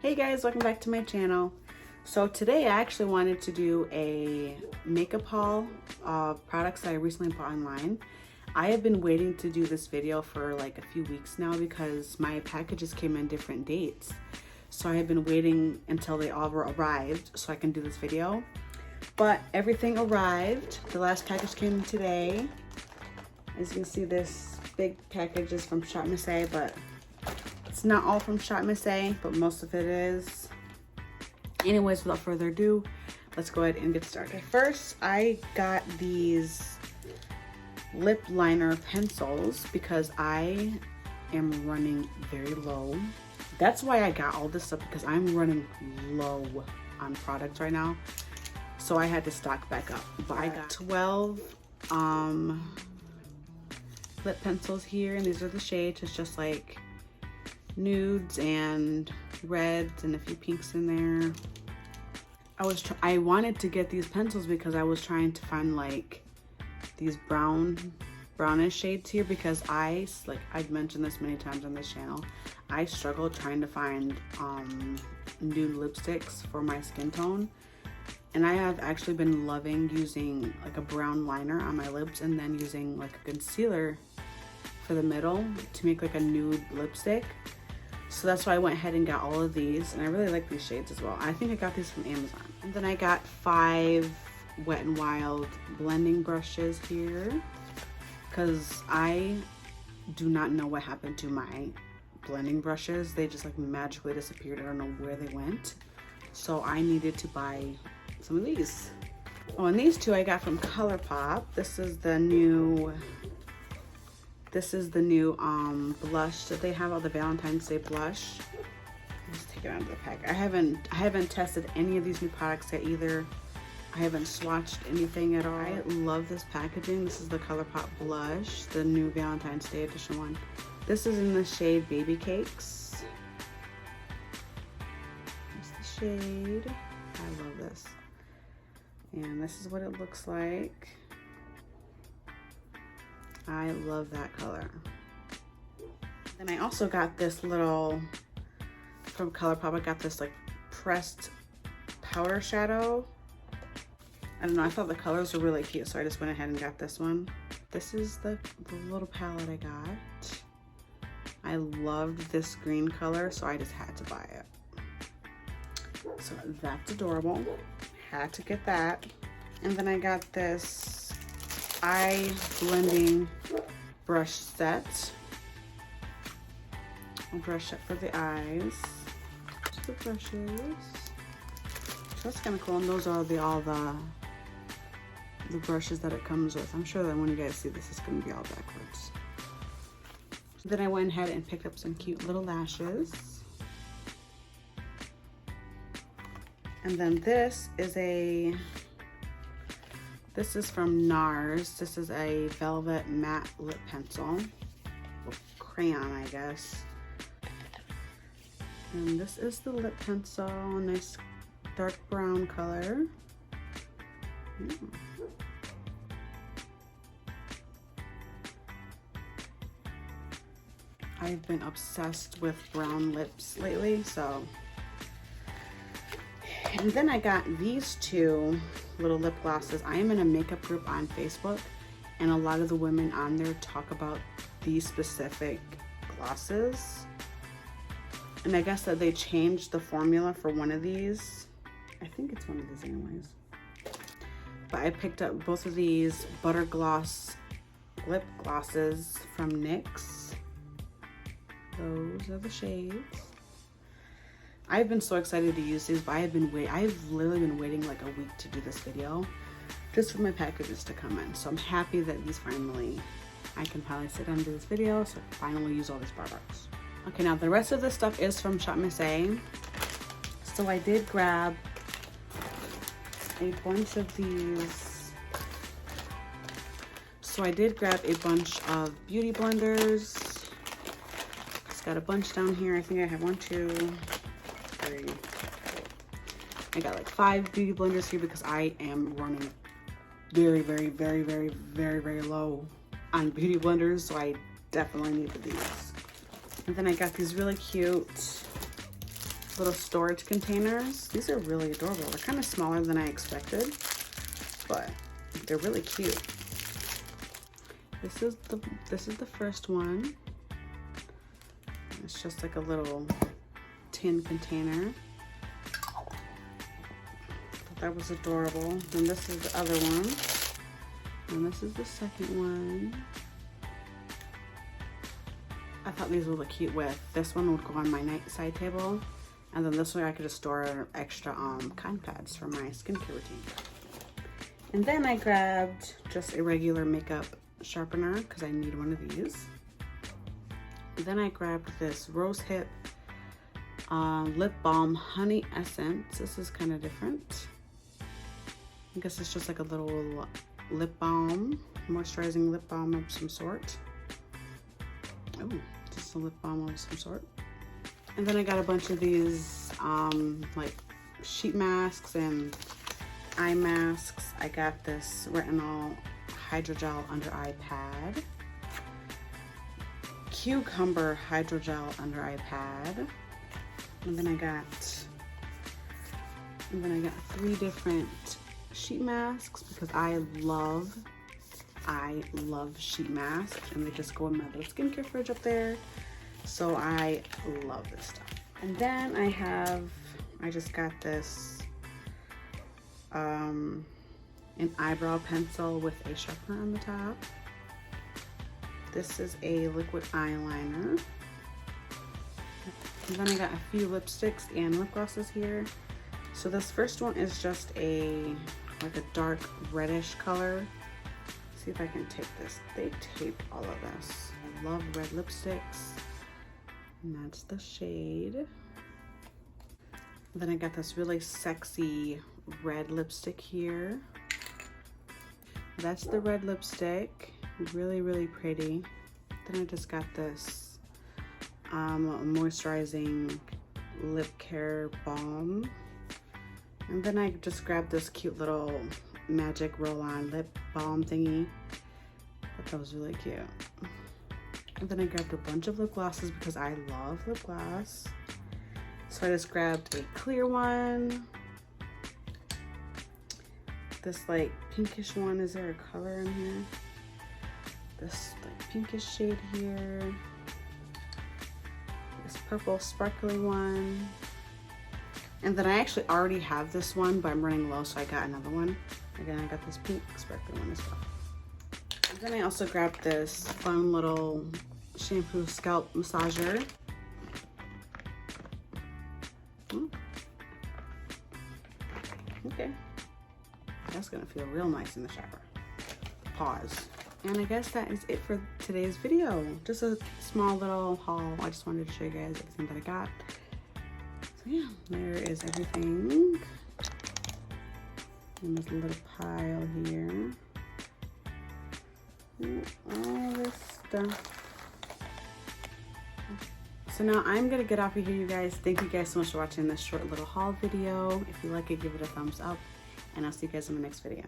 Hey guys, welcome back to my channel. So today I actually wanted to do a makeup haul of products that I recently bought online. I have been waiting to do this video for like a few weeks now because my packages came in different dates. So I have been waiting until they all arrived so I can do this video. But everything arrived. The last package came in today. As you can see, this big package is from ShopmissA, but it's not all from ShopmissA, but most of it is. Anyways, without further ado, let's go ahead and get started. First, I got these lip liner pencils because I am running very low. That's why I got all this stuff, because I'm running low on products right now. So I had to stock back up. But I got 12 lip pencils here, and these are the shades. It's just like nudes and reds and a few pinks in there. I wanted to get these pencils because I was trying to find like these brownish shades here, because I've mentioned this many times on this channel, I struggle trying to find nude lipsticks for my skin tone. And I have actually been loving using like a brown liner on my lips and then using like a concealer for the middle to make like a nude lipstick. So that's why I went ahead and got all of these, and I really like these shades as well. I think I got these from Amazon. And then I got 5 Wet n Wild blending brushes here because I do not know what happened to my blending brushes. They just like magically disappeared. I don't know where they went. So I needed to buy some of these. Oh, and these two I got from Colourpop. This is the new blush that they have, all the Valentine's Day blush. Let's take it out of the pack. I haven't tested any of these new products yet either. I haven't swatched anything at all. I love this packaging. This is the Colourpop blush, the new Valentine's Day edition one. This is in the shade Baby Cakes. That's the shade. I love this. And this is what it looks like. I love that color. Then I also got this little, from Colourpop, I got this like pressed powder shadow. I don't know, I thought the colors were really cute, so I just went ahead and got this one. This is the little palette I got. I loved this green color, so I just had to buy it. So that's adorable. Had to get that. And then I got this eye blending brush set. A brush set for the eyes. Just the brushes. So that's kind of cool. And those are all the brushes that it comes with. I'm sure that when you guys see this, it's going to be all backwards. Then I went ahead and picked up some cute little lashes. And then this is from NARS. This is a velvet matte lip pencil, or crayon, I guess. And this is the lip pencil, a nice dark brown color. I've been obsessed with brown lips lately, so. And then I got these two little lip glosses. I am in a makeup group on Facebook, and a lot of the women on there talk about these specific glosses. And I guess that they changed the formula for one of these. I think it's one of these anyways. But I picked up both of these Butter Gloss lip glosses from NYX. Those are the shades. I've been so excited to use these, but I've literally been waiting like a week to do this video just for my packages to come in. So I'm happy that I can finally sit down and do this video, so I can finally use all these products. Okay, now the rest of this stuff is from ShopmissA. So I did grab a bunch of these. So I did grab a bunch of beauty blenders. It's got a bunch down here. I think I have 1, 2, 3. I got like 5 beauty blenders here because I am running very, very, very, very, very, very low on beauty blenders, so I definitely needed these. And then I got these really cute little storage containers. These are really adorable. They're kind of smaller than I expected, but they're really cute. This is the first one. It's just like a little tin container. That was adorable. Then this is the other one. And this is the second one. I thought these would look cute with. This one would go on my night side table. And then this one I could just store extra cotton pads for my skincare routine. And then I grabbed just a regular makeup sharpener because I need one of these. Then I grabbed this Rose Hip Lip Balm Honey Essence. This is kind of different. I guess it's just like a little lip balm, moisturizing lip balm of some sort. Oh, just a lip balm of some sort. And then I got a bunch of these like sheet masks and eye masks. I got this retinol hydrogel under eye pad, cucumber hydrogel under eye pad, and then I got 3 different sheet masks because I love sheet masks, and they just go in my little skincare fridge up there. So I love this stuff. And then I just got this an eyebrow pencil with a sharpener on the top. This is a liquid eyeliner. And then I got a few lipsticks and lip glosses here. So this first one is just like a dark reddish color. Let's see if I can tape this. They taped all of this. I love red lipsticks. And that's the shade. And then I got this really sexy red lipstick here. That's the red lipstick. Really, really pretty. Then I just got this moisturizing lip care balm. And then I just grabbed this cute little magic roll-on lip balm thingy. I thought that was really cute. And then I grabbed a bunch of lip glosses because I love lip gloss. So I just grabbed a clear one. This like pinkish one. Is there a color in here? This like pinkish shade here. This purple sparkly one. And then I actually already have this one, but I'm running low, so I got another one. Again, I got this pink sparkly one as well. And then I also grabbed this fun little shampoo scalp massager. Okay. That's gonna feel real nice in the shower. Pause. And I guess that is it for today's video. Just a small little haul. I just wanted to show you guys everything that I got. So yeah, there is everything. And there's a little pile here. All this stuff. So now I'm gonna get off of here, you guys. Thank you guys so much for watching this short little haul video. If you like it, give it a thumbs up, and I'll see you guys in the next video.